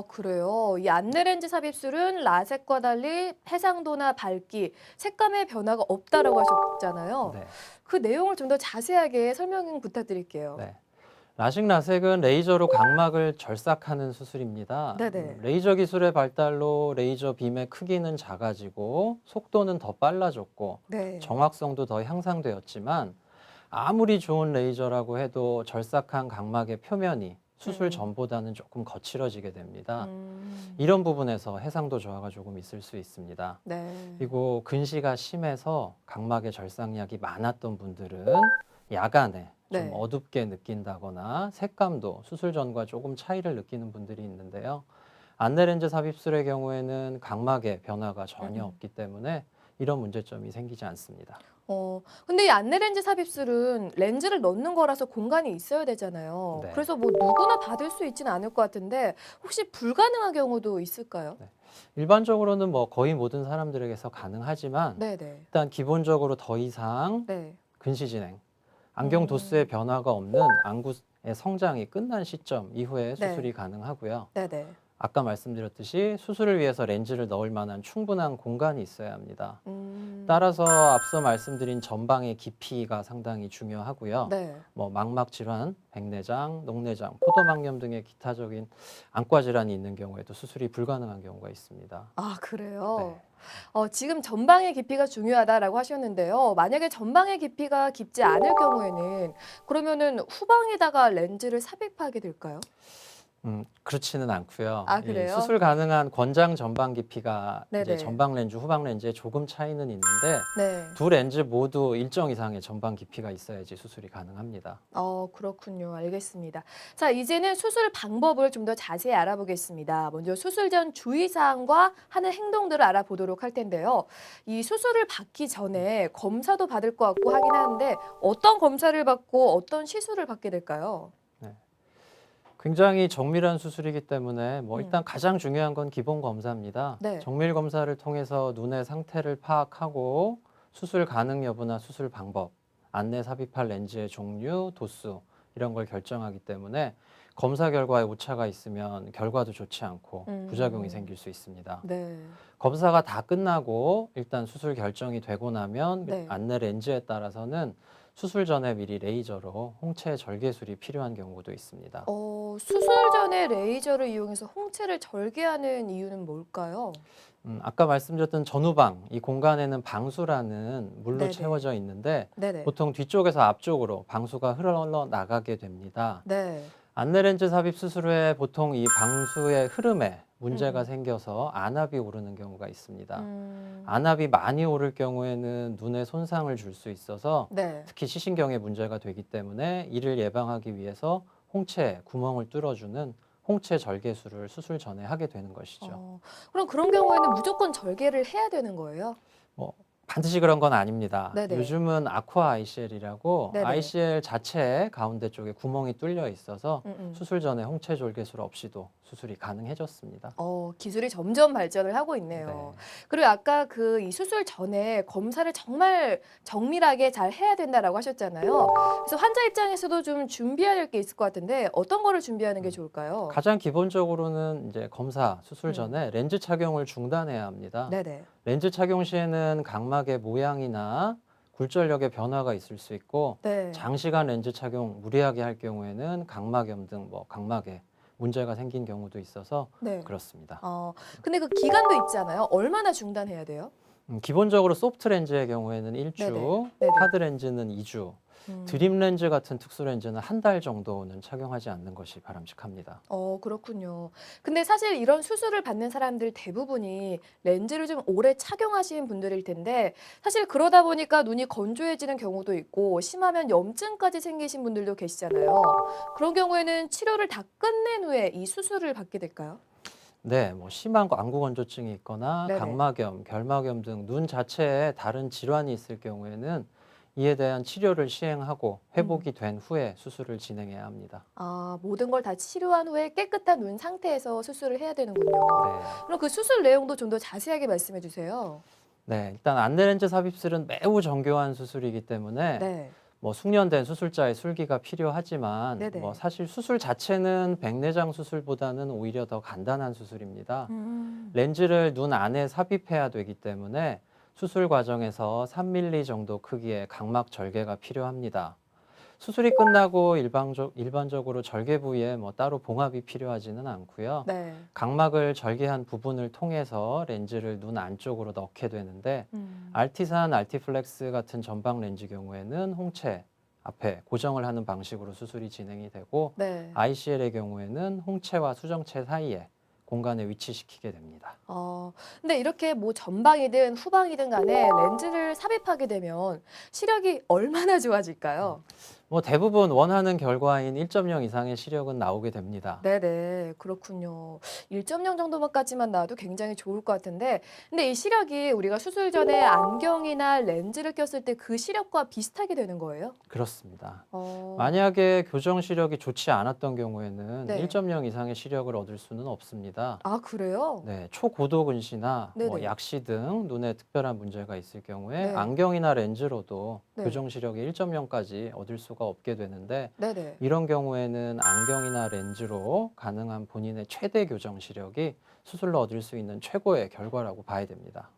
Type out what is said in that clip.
그래요. 이 안내렌즈 삽입술은 라섹과 달리 해상도나 밝기, 색감의 변화가 없다라고 하셨잖아요. 네. 그 내용을 좀 더 자세하게 설명 부탁드릴게요. 네. 라식 라섹은 레이저로 각막을 절삭하는 수술입니다. 네네. 레이저 기술의 발달로 레이저 빔의 크기는 작아지고 속도는 더 빨라졌고 네. 정확성도 더 향상되었지만 아무리 좋은 레이저라고 해도 절삭한 각막의 표면이 수술 음. 전보다는 조금 거칠어지게 됩니다. 음. 이런 부분에서 해상도 저하가 조금 있을 수 있습니다. 네. 그리고 근시가 심해서 각막에 절삭약이 많았던 분들은 야간에 좀 네. 어둡게 느낀다거나 색감도 수술 전과 조금 차이를 느끼는 분들이 있는데요. 안내렌즈 삽입술의 경우에는 각막에 변화가 전혀 음음. 없기 때문에 이런 문제점이 생기지 않습니다. 근데 이 안내렌즈 삽입술은 렌즈를 넣는 거라서 공간이 있어야 되잖아요. 네. 그래서 뭐 누구나 받을 수 있지는 않을 것 같은데 혹시 불가능한 경우도 있을까요? 네. 일반적으로는 뭐 거의 모든 사람들에게서 가능하지만 네네. 일단 기본적으로 더 이상 네. 근시 진행, 안경 도수의 음. 변화가 없는 안구의 성장이 끝난 시점 이후에 네. 수술이 가능하고요. 네네. 아까 말씀드렸듯이 수술을 위해서 렌즈를 넣을 만한 충분한 공간이 있어야 합니다. 음. 따라서 앞서 말씀드린 전방의 깊이가 상당히 중요하고요. 네. 뭐 망막 질환, 백내장, 녹내장, 포도막염 등의 기타적인 안과 질환이 있는 경우에도 수술이 불가능한 경우가 있습니다. 그래요? 네. 지금 전방의 깊이가 중요하다라고 하셨는데요. 만약에 전방의 깊이가 깊지 않을 경우에는 그러면은 후방에다가 렌즈를 삽입하게 될까요? 그렇지는 않고요. 이 그래요? 수술 가능한 권장 전방 깊이가 이제 네네. 전방 렌즈, 후방 렌즈에 조금 차이는 있는데 네. 두 렌즈 모두 일정 이상의 전방 깊이가 있어야지 수술이 가능합니다. 그렇군요. 알겠습니다. 자, 이제는 수술 방법을 좀 더 자세히 알아보겠습니다. 먼저 수술 전 주의사항과 하는 행동들을 알아보도록 할 텐데요. 이 수술을 받기 전에 검사도 받을 것 같고 하긴 하는데 어떤 검사를 받고 어떤 시술을 받게 될까요? 네. 굉장히 정밀한 수술이기 때문에 뭐 음. 일단 가장 중요한 건 기본 검사입니다. 네. 정밀 검사를 통해서 눈의 상태를 파악하고 수술 가능 여부나 수술 방법, 안내 삽입할 렌즈의 종류, 도수 이런 걸 결정하기 때문에 검사 결과에 오차가 있으면 결과도 좋지 않고 부작용이 음. 생길 수 있습니다. 네. 검사가 다 끝나고 일단 수술 결정이 되고 나면 네. 안내 렌즈에 따라서는 수술 전에 미리 레이저로 홍채 절개술이 필요한 경우도 있습니다. 수술 전에 레이저를 이용해서 홍채를 절개하는 이유는 뭘까요? 아까 말씀드렸던 전후방, 이 공간에는 방수라는 물로 네네. 채워져 있는데 네네. 보통 뒤쪽에서 앞쪽으로 방수가 흘러나가게 됩니다. 네. 안내렌즈 삽입 수술 후에 보통 이 방수의 흐름에 문제가 음음. 생겨서 안압이 오르는 경우가 있습니다. 음. 안압이 많이 오를 경우에는 눈에 손상을 줄 수 있어서 네. 특히 시신경에 문제가 되기 때문에 이를 예방하기 위해서 홍채 구멍을 뚫어주는 홍채 절개술을 수술 전에 하게 되는 것이죠. 그럼 그런 경우에는 무조건 절개를 해야 되는 거예요? 뭐 반드시 그런 건 아닙니다. 네네. 요즘은 아쿠아 ICL이라고 네네. ICL 자체 가운데 쪽에 구멍이 뚫려 있어서 음음. 수술 전에 홍채 절개술 없이도 수술이 가능해졌습니다. 기술이 점점 발전을 하고 있네요. 네. 그리고 아까 그 이 수술 전에 검사를 정말 정밀하게 잘 해야 된다라고 하셨잖아요. 그래서 환자 입장에서도 좀 준비해야 될 게 있을 것 같은데 어떤 거를 준비하는 게 음. 좋을까요? 가장 기본적으로는 이제 검사, 수술 음. 전에 렌즈 착용을 중단해야 합니다. 네네. 렌즈 착용 시에는 각막의 모양이나 굴절력의 변화가 있을 수 있고 네. 장시간 렌즈 착용 무리하게 할 경우에는 각막염 등 뭐 각막에 문제가 생긴 경우도 있어서 네. 그렇습니다. 근데 그 기간도 있잖아요. 얼마나 중단해야 돼요? 기본적으로 소프트 렌즈의 경우에는 네네. 1주, 네네. 하드 렌즈는 2주, 음. 드림 렌즈 같은 특수 렌즈는 한 달 정도는 착용하지 않는 것이 바람직합니다. 그렇군요. 근데 사실 이런 수술을 받는 사람들 대부분이 렌즈를 좀 오래 착용하신 분들일 텐데 사실 그러다 보니까 눈이 건조해지는 경우도 있고 심하면 염증까지 생기신 분들도 계시잖아요. 그런 경우에는 치료를 다 끝낸 후에 이 수술을 받게 될까요? 네, 뭐 심한 안구 건조증이 있거나 네네. 각막염, 결막염 등 눈 자체에 다른 질환이 있을 경우에는 이에 대한 치료를 시행하고 음. 회복이 된 후에 수술을 진행해야 합니다. 모든 걸 다 치료한 후에 깨끗한 눈 상태에서 수술을 해야 되는군요. 네. 그럼 그 수술 내용도 좀 더 자세하게 말씀해 주세요. 네, 일단 안내렌즈 삽입술은 매우 정교한 수술이기 때문에 네. 뭐 숙련된 수술자의 술기가 필요하지만 네네. 사실 수술 자체는 백내장 수술보다는 오히려 더 간단한 수술입니다. 음. 렌즈를 눈 안에 삽입해야 되기 때문에 수술 과정에서 3mm 정도 크기의 각막 절개가 필요합니다. 수술이 끝나고 일반적으로 절개 부위에 따로 봉합이 필요하지는 않고요. 네. 각막을 절개한 부분을 통해서 렌즈를 눈 안쪽으로 넣게 되는데 음. 알티산, 알티플렉스 같은 전방 렌즈 경우에는 홍채 앞에 고정을 하는 방식으로 수술이 진행이 되고 네. ICL의 경우에는 홍채와 수정체 사이에 공간에 위치시키게 됩니다. 근데 이렇게 뭐 전방이든 후방이든 간에 렌즈를 삽입하게 되면 시력이 얼마나 좋아질까요? 대부분 원하는 결과인 1.0 이상의 시력은 나오게 됩니다. 네네. 그렇군요. 1.0 정도만까지만 나와도 굉장히 좋을 것 같은데 근데 이 시력이 우리가 수술 전에 안경이나 렌즈를 꼈을 때 그 시력과 비슷하게 되는 거예요? 그렇습니다. 어. 만약에 교정 시력이 좋지 않았던 경우에는 네. 1.0 이상의 시력을 얻을 수는 없습니다. 아 그래요? 네, 초고도 근시나 네네. 약시 등 눈에 특별한 문제가 있을 경우에 네. 안경이나 렌즈로도 네. 교정 시력이 1.0까지 얻을 수가 없게 되는데 네네. 이런 경우에는 안경이나 렌즈로 가능한 본인의 최대 교정 시력이 수술로 얻을 수 있는 최고의 결과라고 봐야 됩니다.